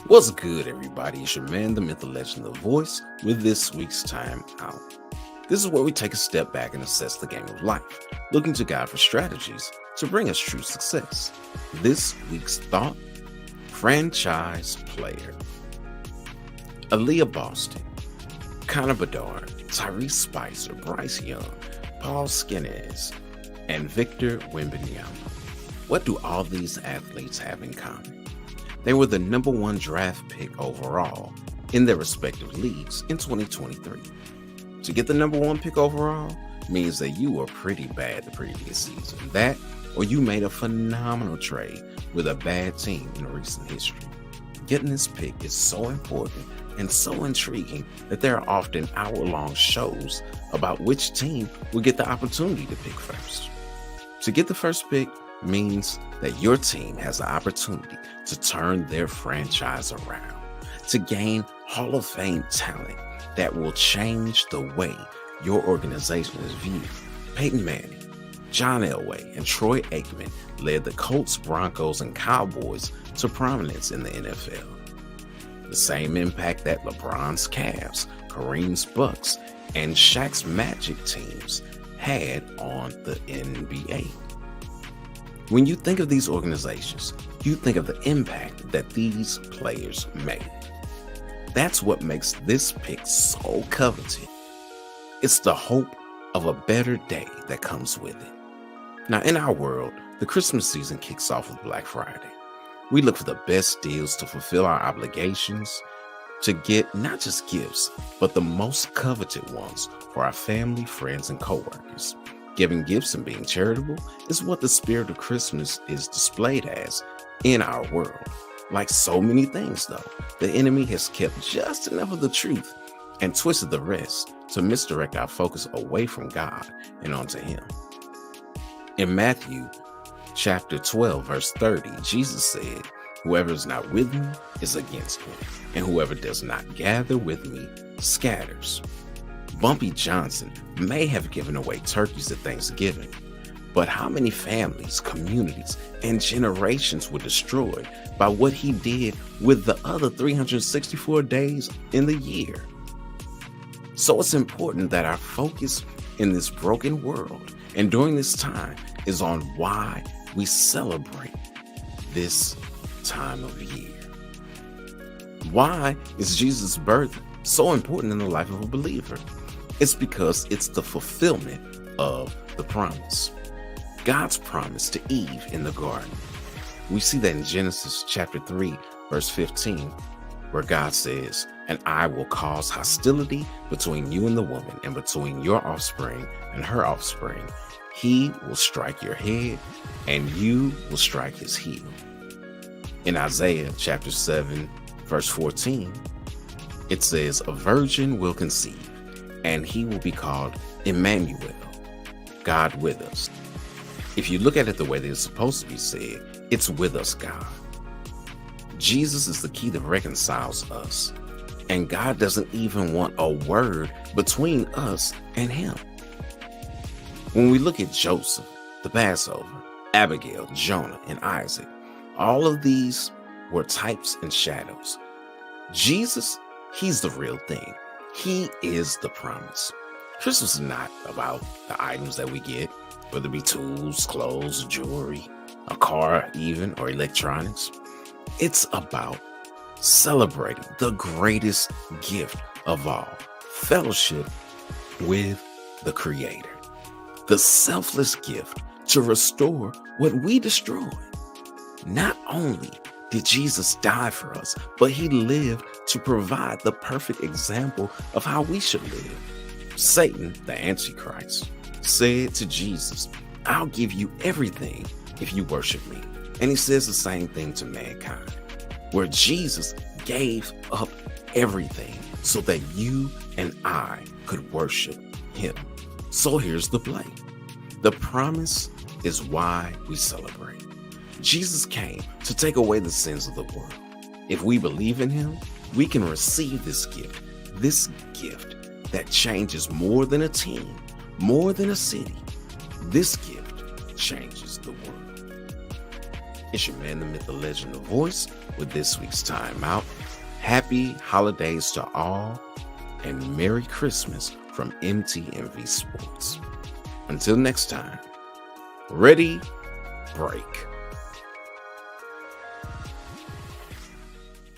What's good, everybody? It's your man, the myth, the legend, the voice, with this week's Time Out. This is where we take a step back and assess the game of life, looking to God for strategies to bring us true success. This week's thought: franchise player. Aaliyah Boston, Connor Bedard, Tyrese Spicer, Bryce Young, Paul Skenes, and Victor Wembanyama. What do all these athletes have in common? They were the number one draft pick overall in their respective leagues in 2023. To get the number one pick overall means that you were pretty bad the previous season. That, or you made a phenomenal trade with a bad team in recent history. Getting this pick is so important and so intriguing that there are often hour-long shows about which team will get the opportunity to pick first. To get the first pick means that your team has the opportunity to turn their franchise around, to gain Hall of Fame talent that will change the way your organization is viewed. Peyton Manning, John Elway, and Troy Aikman led the Colts, Broncos, and Cowboys to prominence in the NFL. The same impact that LeBron's Cavs, Kareem's Bucks, and Shaq's Magic teams had on the NBA. When you think of these organizations, you think of the impact that these players made. That's what makes this pick so coveted. It's the hope of a better day that comes with it. Now, in our world, the Christmas season kicks off with Black Friday. We look for the best deals to fulfill our obligations, to get not just gifts, but the most coveted ones for our family, friends, and coworkers. Giving gifts and being charitable is what the spirit of Christmas is displayed as in our world. Like so many things, though, the enemy has kept just enough of the truth and twisted the rest to misdirect our focus away from God and onto Him. In Matthew chapter 12, verse 30, Jesus said, "Whoever is not with me is against me, and whoever does not gather with me scatters." Bumpy Johnson may have given away turkeys at Thanksgiving, but how many families, communities, and generations were destroyed by what he did with the other 364 days in the year? So it's important that our focus in this broken world and during this time is on why we celebrate this time of year. Why is Jesus' birth so important in the life of a believer? It's because it's the fulfillment of the promise. God's promise to Eve in the garden. We see that in Genesis chapter 3, verse 15, where God says, "And I will cause hostility between you and the woman, and between your offspring and her offspring. He will strike your head, and you will strike his heel." In Isaiah chapter 7, verse 14, it says, "A virgin will conceive, and he will be called Emmanuel, God with us." If you look at it the way that it's supposed to be said, it's with us, God. Jesus is the key that reconciles us, and God doesn't even want a word between us and Him. When we look at Joseph, the Passover, Abigail, Jonah, and Isaac, all of these were types and shadows. Jesus, He's the real thing. He is the promise. Christmas is not about the items that we get, whether it be tools, clothes, jewelry, a car even, or electronics. It's about celebrating the greatest gift of all: fellowship with the Creator. The selfless gift to restore what we destroyed. Not only did Jesus die for us, but He lived to provide the perfect example of how we should live. Satan, the Antichrist, said to Jesus, "I'll give you everything if you worship me." And he says the same thing to mankind, where Jesus gave up everything so that you and I could worship Him. So here's the play. The promise is why we celebrate. Jesus came to take away the sins of the world. If we believe in Him, we can receive this gift that changes more than a team, more than a city. This gift changes the world. It's your man, the myth, the legend, the voice, with this week's timeout. Happy holidays to all, and Merry Christmas from MTMV Sports. Until next time, ready, break.